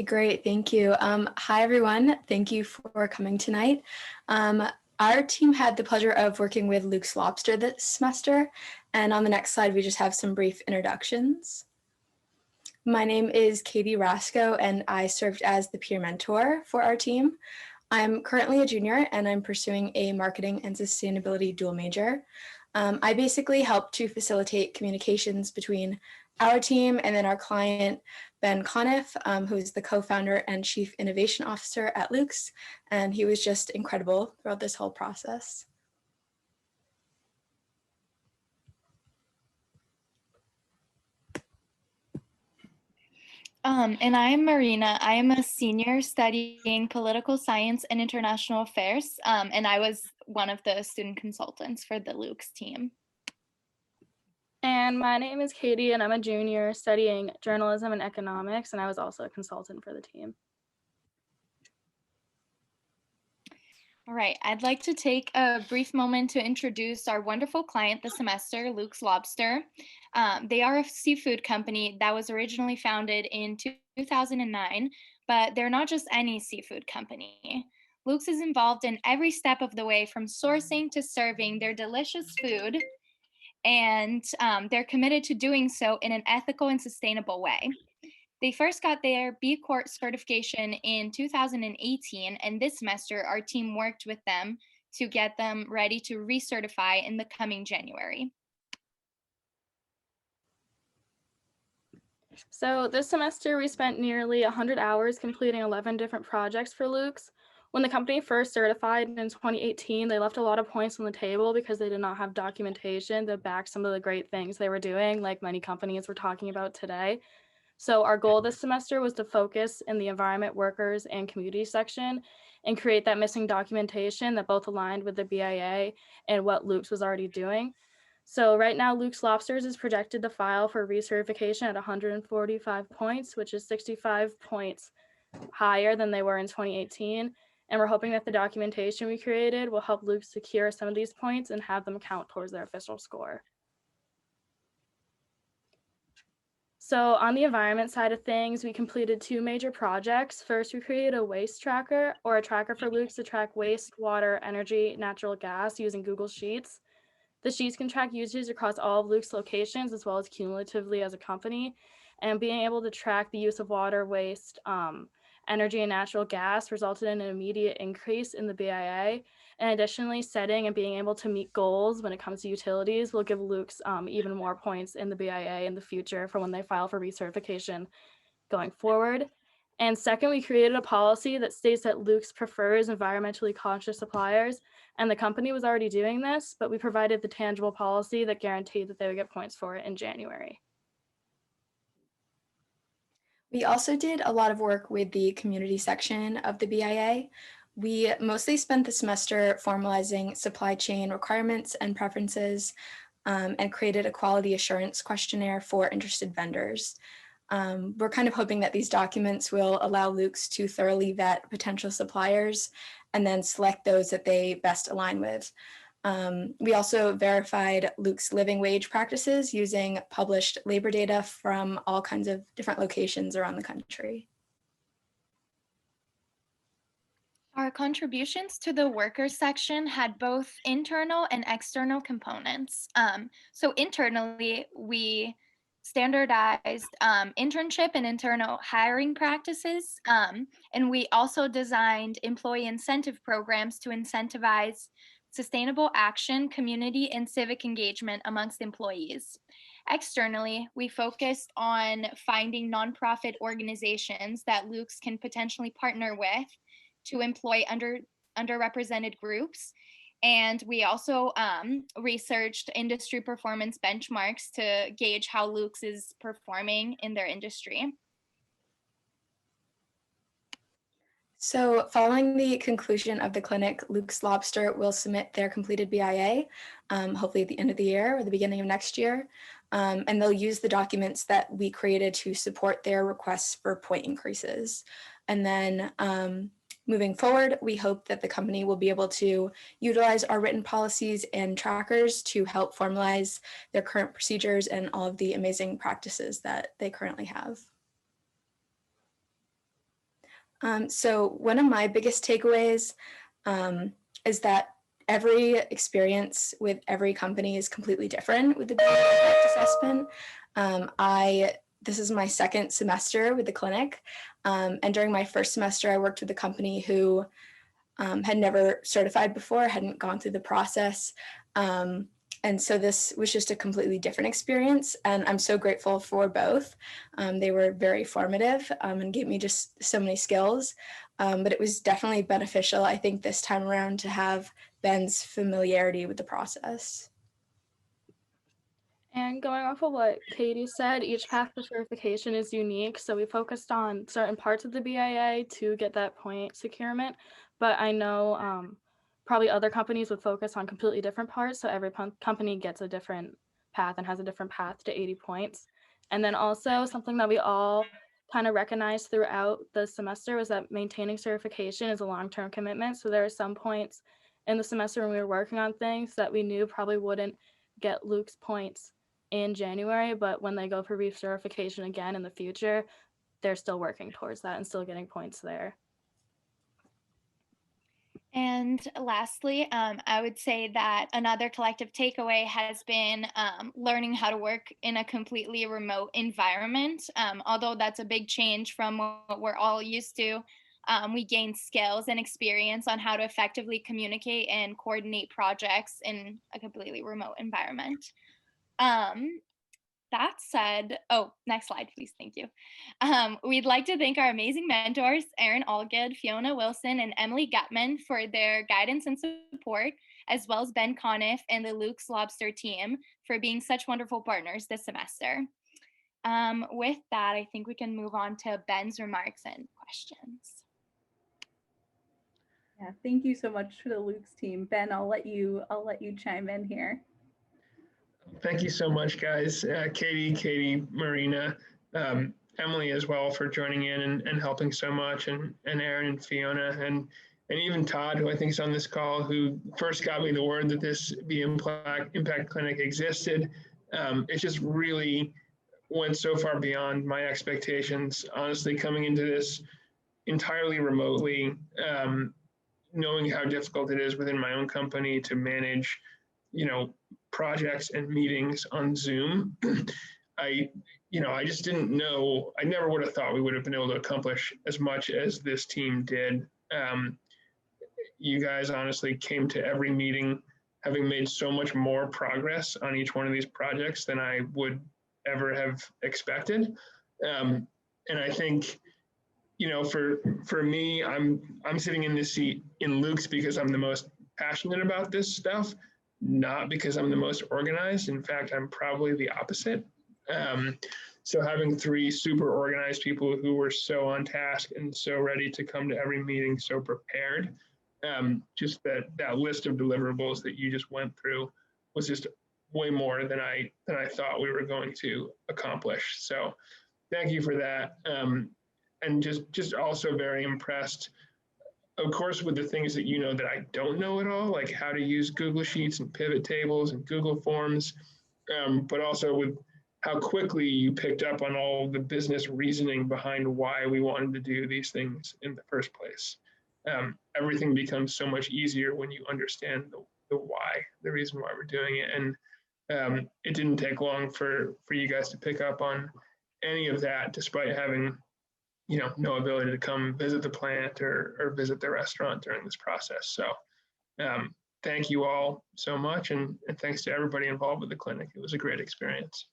Great, thank you. Hi, everyone. Thank you for coming tonight. Our team had the pleasure of working with Luke's Lobster this semester, and on the next slide, we just have some brief introductions. My name is Katie Rasco, and I served as the peer mentor for our team. I'm currently a junior, and I'm pursuing a marketing and sustainability dual major. I basically help to facilitate communications between our team and then our client, Ben Conniff, who is the co-founder and chief innovation officer at Luke's, and he was just incredible throughout this whole process. And I'm Marina. I am a senior studying political science and international affairs, and I was one of the student consultants for the Luke's team. And my name is Katie, and I'm a junior studying journalism and economics, and I was also a consultant for the team. All right, I'd like to take a brief moment to introduce our wonderful client this semester, Luke's Lobster. They are a seafood company that was originally founded in 2009, but they're not just any seafood company. Luke's is involved in every step of the way from sourcing to serving their delicious food, and they're committed to doing so in an ethical and sustainable way. They first got their B Corp certification in 2018, and this semester our team worked with them to get them ready to recertify in the coming January. So this semester we spent nearly 100 hours completing 11 different projects for Luke's. When the company first certified in 2018, they left a lot of points on the table because they did not have documentation to back some of the great things they were doing, like many companies we're talking about today. So our goal this semester was to focus in the environment, workers, and community section and create that missing documentation that both aligned with the BIA and what Luke's was already doing. So right now, Luke's Lobsters is projected to file for recertification at 145 points, which is 65 points higher than they were in 2018. And we're hoping that the documentation we created will help Luke secure some of these points and have them count towards their official score. So on the environment side of things, we completed 2 major projects. First, we created a waste tracker, or a tracker for Luke's to track waste, water, energy, natural gas using Google Sheets. The Sheets can track usage across all of Luke's locations as well as cumulatively as a company. And being able to track the use of water, waste, energy, and natural gas resulted in an immediate increase in the BIA. And additionally, setting and being able to meet goals when it comes to utilities will give Luke's even more points in the BIA in the future for when they file for recertification going forward. And second, we created a policy that states that Luke's prefers environmentally conscious suppliers, and the company was already doing this, but we provided the tangible policy that guaranteed that they would get points for it in January. We also did a lot of work with the community section of the BIA. We mostly spent the semester formalizing supply chain requirements and preferences and created a quality assurance questionnaire for interested vendors. We're kind of hoping that these documents will allow Luke's to thoroughly vet potential suppliers and then select those that they best align with. We also verified Luke's living wage practices using published labor data from all kinds of different locations around the country. Our contributions to the workers section had both internal and external components. So internally, we standardized internship and internal hiring practices, and we also designed employee incentive programs to incentivize sustainable action, community, and civic engagement amongst employees. Externally, we focused on finding nonprofit organizations that Luke's can potentially partner with to employ underrepresented groups. And we also researched industry performance benchmarks to gauge how Luke's is performing in their industry. So following the conclusion of the clinic, Luke's Lobster will submit their completed BIA, hopefully at the end of the year or the beginning of next year. And they'll use the documents that we created to support their requests for point increases. And then moving forward, we hope that the company will be able to utilize our written policies and trackers to help formalize their current procedures and all of the amazing practices that they currently have. So one of my biggest takeaways is that every experience with every company is completely different with the impact assessment. This is my second semester with the clinic, and during my first semester, I worked with a company who had never certified before, hadn't gone through the process. And so this was just a completely different experience. And I'm so grateful for both. They were very formative and gave me just so many skills. But it was definitely beneficial, I think, this time around to have Ben's familiarity with the process. And going off of what Katie said, each path to certification is unique. So we focused on certain parts of the BIA to get that point securement. But I know probably other companies would focus on completely different parts. So every company gets a different path and has a different path to 80 points. And then also something that we all kind of recognized throughout the semester was that maintaining certification is a long-term commitment. So there are some points in the semester when we were working on things that we knew probably wouldn't get Luke's points in January, but when they go for recertification again in the future, they're still working towards that and still getting points there. And lastly, I would say that another collective takeaway has been learning how to work in a completely remote environment. Although that's a big change from what we're all used to, we gained skills and experience on how to effectively communicate and coordinate projects in a completely remote environment. That said, oh, next slide, please. Thank you. We'd like to thank our amazing mentors, Erin Allgood, Fiona Wilson, and Emily Gutman for their guidance and support, as well as Ben Conniff and the Luke's Lobster team for being such wonderful partners this semester. With that, I think we can move on to Ben's remarks and questions. Yeah, thank you so much for the Luke's team. Ben, I'll let you chime in here. Thank you so much, guys. Katie, Marina, Emily as well for joining in and helping so much, and Erin and Fiona, and even Todd, who I think is on this call, who first got me the word that this Impact Clinic existed. It just really went so far beyond my expectations, honestly, coming into this entirely remotely, knowing how difficult it is within my own company to manage, projects and meetings on Zoom. I just didn't know, I never would have thought we would have been able to accomplish as much as this team did. You guys honestly came to every meeting having made so much more progress on each one of these projects than I would ever have expected. And I think, for me, I'm sitting in this seat in Luke's because I'm the most passionate about this stuff, not because I'm the most organized. In fact, I'm probably the opposite. So having three super organized people who were so on task and so ready to come to every meeting, so prepared, just that list of deliverables that you just went through was just way more than I thought we were going to accomplish. So thank you for that. And just also very impressed, of course, with the things that that I don't know at all, like how to use Google Sheets and pivot tables and Google Forms, but also with how quickly you picked up on all the business reasoning behind why we wanted to do these things in the first place. Everything becomes so much easier when you understand the why, the reason why we're doing it. And it didn't take long for you guys to pick up on any of that, despite having no ability to come visit the plant or visit the restaurant during this process. So thank you all so much. And thanks to everybody involved with the clinic. It was a great experience.